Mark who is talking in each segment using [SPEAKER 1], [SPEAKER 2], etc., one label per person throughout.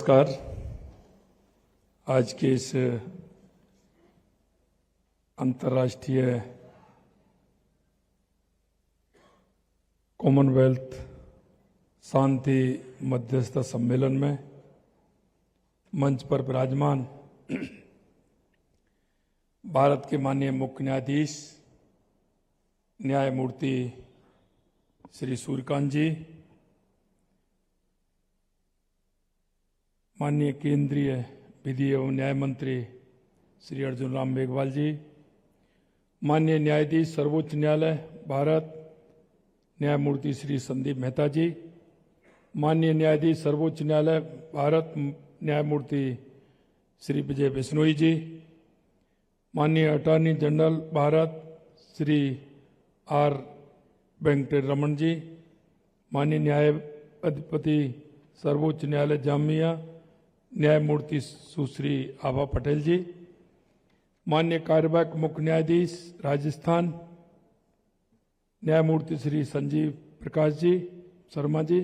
[SPEAKER 1] नमस्कार। आज के इस अंतर्राष्ट्रीय कॉमनवेल्थ शांति मध्यस्थता सम्मेलन में मंच पर विराजमान भारत के माननीय मुख्य न्यायाधीश न्यायमूर्ति श्री सूर्यकांत जी, माननीय केंद्रीय विधि एवं न्याय मंत्री श्री अर्जुन राम मेघवाल जी, माननीय न्यायाधीश सर्वोच्च न्यायालय भारत न्यायमूर्ति श्री संदीप मेहता जी, माननीय न्यायाधीश सर्वोच्च न्यायालय भारत न्यायमूर्ति श्री विजय बिश्नोई जी, माननीय अटॉर्नी जनरल भारत श्री आर वेंकटरमण जी, माननीय न्यायाधिपति सर्वोच्च न्यायालय जामिया न्यायमूर्ति सुश्री आभा पटेल जी, माननीय कार्यवाहक मुख्य न्यायाधीश राजस्थान न्यायमूर्ति श्री संजीव प्रकाश जी शर्मा जी,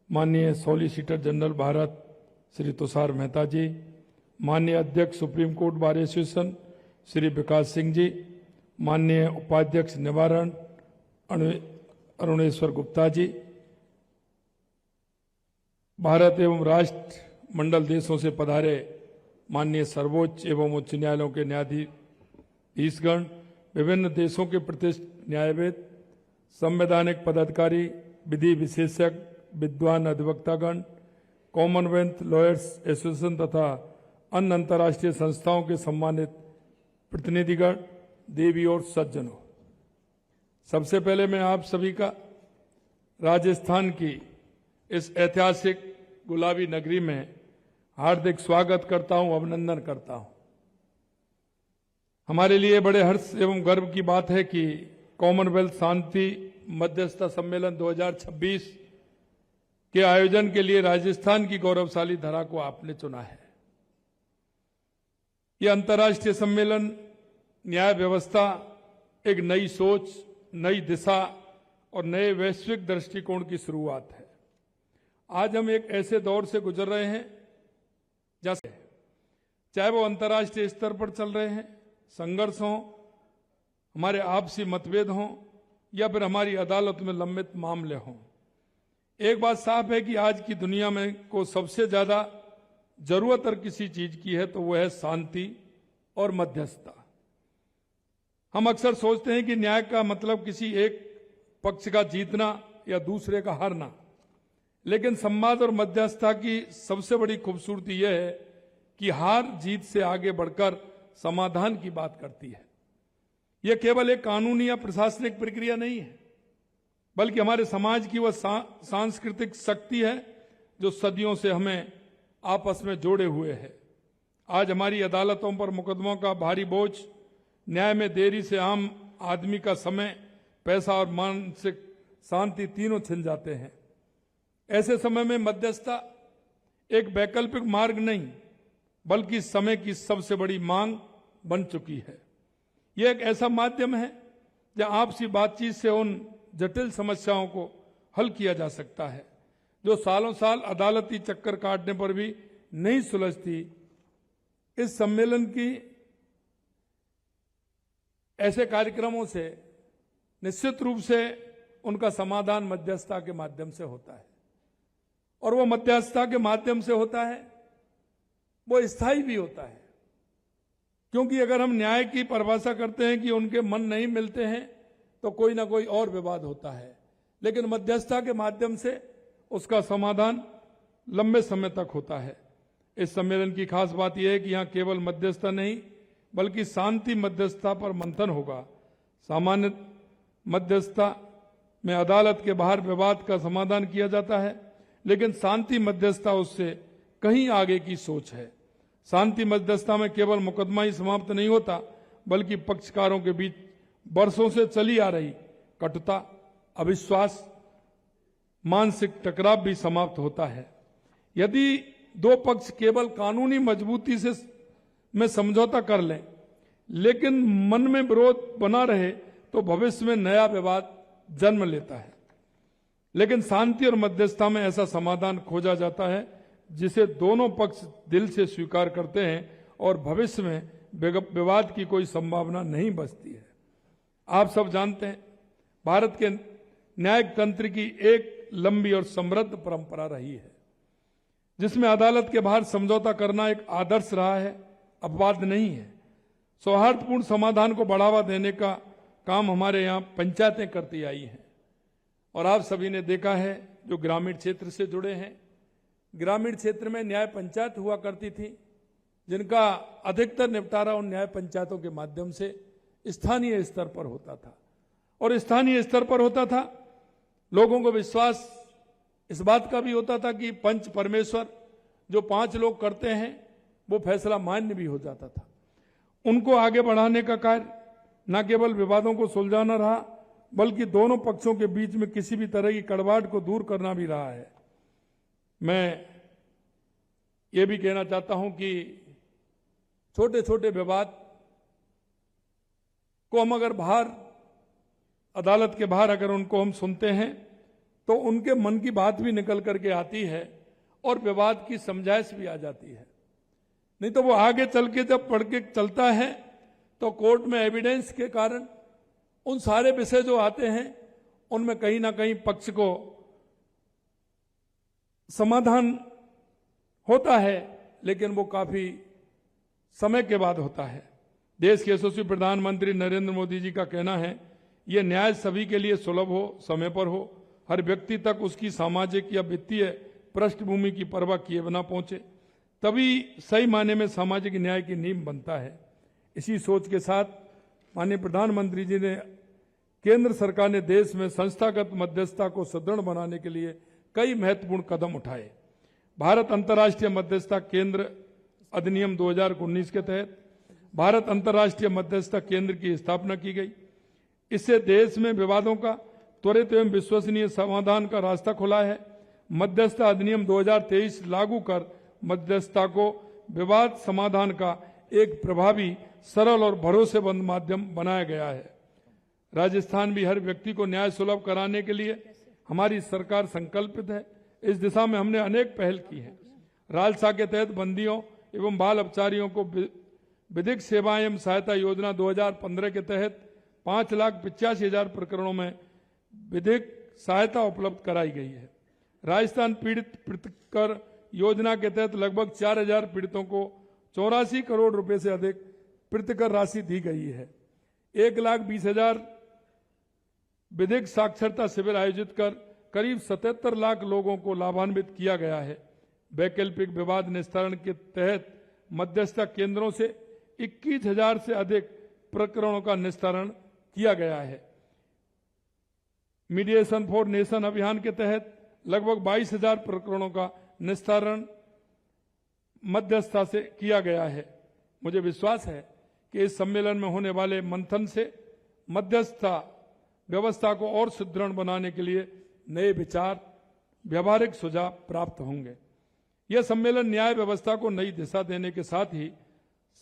[SPEAKER 1] माननीय सॉलिसिटर जनरल भारत श्री तुषार मेहता जी, माननीय अध्यक्ष supreme court bar association Shri Vikas Singh ji, माननीय उपाध्यक्ष निवारण अरुणेश्वर गुप्ता जी, भारत एवं राष्ट्र मंडल देशों से पधारे माननीय सर्वोच्च एवं उच्च न्यायालयों के न्यायाधीशगण, विभिन्न देशों के प्रतिष्ठित न्यायविद, संवैधानिक पदाधिकारी, विधि विशेषज्ञ, विद्वान अधिवक्तागण, कॉमनवेल्थ लॉयर्स एसोसिएशन तथा अन्य अंतर्राष्ट्रीय संस्थाओं के सम्मानित प्रतिनिधिगण, देवी और सज्जनों, सबसे पहले मैं आप सभी का राजस्थान की इस ऐतिहासिक गुलाबी नगरी में हार्दिक स्वागत करता हूं, अभिनंदन करता हूं। हमारे लिए बड़े हर्ष एवं गर्व की बात है कि कॉमनवेल्थ शांति मध्यस्थता सम्मेलन 2026 के आयोजन के लिए राजस्थान की गौरवशाली धरा को आपने चुना है। यह अंतर्राष्ट्रीय सम्मेलन न्याय व्यवस्था, एक नई सोच, नई दिशा और नए वैश्विक दृष्टिकोण की शुरुआत है। आज हम एक ऐसे दौर से गुजर रहे हैं जैसे चाहे वो अंतर्राष्ट्रीय स्तर पर चल रहे हैं संघर्ष हों, हमारे आपसी मतभेद हों या फिर हमारी अदालत में लंबित मामले हों, एक बात साफ है कि आज की दुनिया में को सबसे ज्यादा जरूरत अगर किसी चीज की है तो वो है शांति और मध्यस्थता। हम अक्सर सोचते हैं कि न्याय का मतलब किसी एक पक्ष का जीतना या दूसरे का हारना, लेकिन संवाद और मध्यस्थता की सबसे बड़ी खूबसूरती यह है कि हार जीत से आगे बढ़कर समाधान की बात करती है। यह केवल एक कानूनी या प्रशासनिक प्रक्रिया नहीं है, बल्कि हमारे समाज की वह सांस्कृतिक शक्ति है जो सदियों से हमें आपस में जोड़े हुए है। आज हमारी अदालतों पर मुकदमों का भारी बोझ, न्याय में देरी से आम आदमी का समय, पैसा और मानसिक शांति तीनों छिन जाते हैं। ऐसे समय में मध्यस्थता एक वैकल्पिक मार्ग नहीं बल्कि समय की सबसे बड़ी मांग बन चुकी है। यह एक ऐसा माध्यम है जहां आपसी बातचीत से उन जटिल समस्याओं को हल किया जा सकता है जो सालों साल अदालती चक्कर काटने पर भी नहीं सुलझती। इस सम्मेलन की ऐसे कार्यक्रमों से निश्चित रूप से उनका समाधान मध्यस्थता के माध्यम से होता है, और वो मध्यस्थता के माध्यम से होता है वो स्थायी भी होता है। क्योंकि अगर हम न्याय की परिभाषा करते हैं कि उनके मन नहीं मिलते हैं तो कोई ना कोई और विवाद होता है, लेकिन मध्यस्थता के माध्यम से उसका समाधान लंबे समय तक होता है। इस सम्मेलन की खास बात यह है कि यहां केवल मध्यस्थता नहीं बल्कि शांति मध्यस्थता पर मंथन होगा। सामान्य मध्यस्थता में अदालत के बाहर विवाद का समाधान किया जाता है, लेकिन शांति मध्यस्थता उससे कहीं आगे की सोच है। शांति मध्यस्थता में केवल मुकदमा ही समाप्त नहीं होता बल्कि पक्षकारों के बीच वर्षों से चली आ रही कटुता, अविश्वास, मानसिक टकराव भी समाप्त होता है। यदि दो पक्ष केवल कानूनी मजबूती से में समझौता कर लें लेकिन मन में विरोध बना रहे तो भविष्य में नया विवाद जन्म लेता है। लेकिन शांति और मध्यस्थता में ऐसा समाधान खोजा जाता है जिसे दोनों पक्ष दिल से स्वीकार करते हैं और भविष्य में विवाद की कोई संभावना नहीं बचती है। आप सब जानते हैं, भारत के न्यायिक तंत्र की एक लंबी और समृद्ध परंपरा रही है, जिसमें अदालत के बाहर समझौता करना एक आदर्श रहा है, अपवाद नहीं है। सौहार्दपूर्ण समाधान को बढ़ावा देने का काम हमारे यहाँ पंचायतें करती आई हैं। और आप सभी ने देखा है, जो ग्रामीण क्षेत्र से जुड़े हैं, ग्रामीण क्षेत्र में न्याय पंचायत हुआ करती थी, जिनका अधिकतर निपटारा उन न्याय पंचायतों के माध्यम से स्थानीय स्तर पर होता था। और स्थानीय स्तर पर होता था, लोगों को विश्वास इस बात का भी होता था कि पंच परमेश्वर जो 5 लोग करते हैं वो फैसला मान्य भी हो जाता था। उनको आगे बढ़ाने का कार्य न केवल विवादों को सुलझाना रहा, बल्कि दोनों पक्षों के बीच में किसी भी तरह की कड़वाहट को दूर करना भी रहा है। मैं ये भी कहना चाहता हूं कि छोटे छोटे विवाद को हम अगर बाहर, अदालत के बाहर अगर उनको हम सुनते हैं तो उनके मन की बात भी निकल करके आती है और विवाद की समझाइश भी आ जाती है। नहीं तो वो आगे चल के जब पढ़ के चलता है तो कोर्ट में एविडेंस के कारण उन सारे विषय जो आते हैं उनमें कहीं ना कहीं पक्ष को समाधान होता है, लेकिन वो काफी समय के बाद होता है। देश के यशस्वी प्रधानमंत्री नरेंद्र मोदी जी का कहना है, ये न्याय सभी के लिए सुलभ हो, समय पर हो, हर व्यक्ति तक उसकी सामाजिक या वित्तीय पृष्ठभूमि की परवाह किए बिना पहुंचे, तभी सही मायने में सामाजिक न्याय की नींव बनता है। इसी सोच के साथ माननीय प्रधानमंत्री जी ने, केंद्र सरकार ने देश में संस्थागत मध्यस्थता को सुदृढ़ बनाने के लिए कई महत्वपूर्ण कदम उठाए। भारत अंतर्राष्ट्रीय मध्यस्थता केंद्र अधिनियम 2019 के तहत भारत अंतर्राष्ट्रीय मध्यस्थता केंद्र की स्थापना की गई। इससे देश में विवादों का त्वरित एवं विश्वसनीय समाधान का रास्ता खुला है। मध्यस्थता अधिनियम 2023 लागू कर मध्यस्थता को विवाद समाधान का एक प्रभावी, सरल और भरोसेमंद माध्यम बनाया गया है। राजस्थान भी हर व्यक्ति को न्याय सुलभ कराने के लिए हमारी सरकार संकल्पित है। इस दिशा में हमने अनेक पहल की हैं। राजसा के तहत बंदियों एवं बाल अपचारियों को विधिक सेवाएं एवं सहायता योजना 2015 के तहत 5,85,000 प्रकरणों में विधिक सहायता उपलब्ध कराई गई है। राजस्थान पीड़ित प्रतिकर योजना के तहत लगभग 4,000 पीड़ितों को 84 करोड़ रुपए से अधिक प्रतिकर राशि दी गई है। 1,20,000 विधिक साक्षरता शिविर आयोजित कर करीब 77 लाख लोगों को लाभान्वित किया गया है। वैकल्पिक विवाद निस्तारण के तहत मध्यस्थता केंद्रों से 21,000 से अधिक प्रकरणों का निस्तारण किया गया है। मीडिएशन फॉर नेशन अभियान के तहत लगभग 22,000 प्रकरणों का निस्तारण मध्यस्थता से किया गया है। मुझे विश्वास है कि इस सम्मेलन में होने वाले मंथन से मध्यस्थता व्यवस्था को और सुदृढ़ बनाने के लिए नए विचार, व्यवहारिक सुझाव प्राप्त होंगे। यह सम्मेलन न्याय व्यवस्था को नई दिशा देने के साथ ही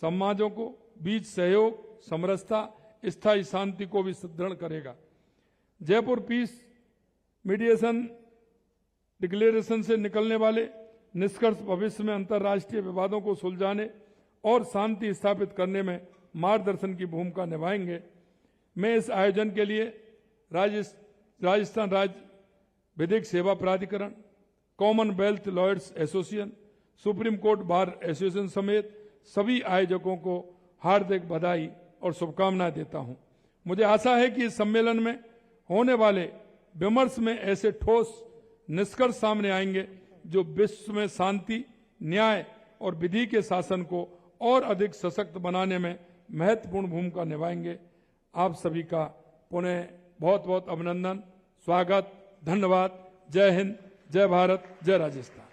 [SPEAKER 1] समाजों को बीच सहयोग, समरसता, स्थायी शांति को भी सुदृढ़ करेगा। जयपुर पीस मीडिएशन डिक्लेरेशन से निकलने वाले निष्कर्ष भविष्य में अंतर्राष्ट्रीय विवादों को सुलझाने और शांति स्थापित करने में मार्गदर्शन की भूमिका निभाएंगे। मैं इस आयोजन के लिए राजस्थान राज्य विधिक सेवा प्राधिकरण, Commonwealth lawyers association, supreme court bar association समेत सभी आयोजकों को हार्दिक बधाई और शुभकामनाएं देता हूं। मुझे आशा है कि इस सम्मेलन में होने वाले विमर्श में ऐसे ठोस निष्कर्ष सामने आएंगे जो विश्व में शांति, न्याय और विधि के शासन को और अधिक सशक्त बनाने में महत्वपूर्ण भूमिका निभाएंगे। आप सभी का पुनः बहुत बहुत अभिनंदन, स्वागत, धन्यवाद। जय हिंद, जय भारत, जय राजस्थान।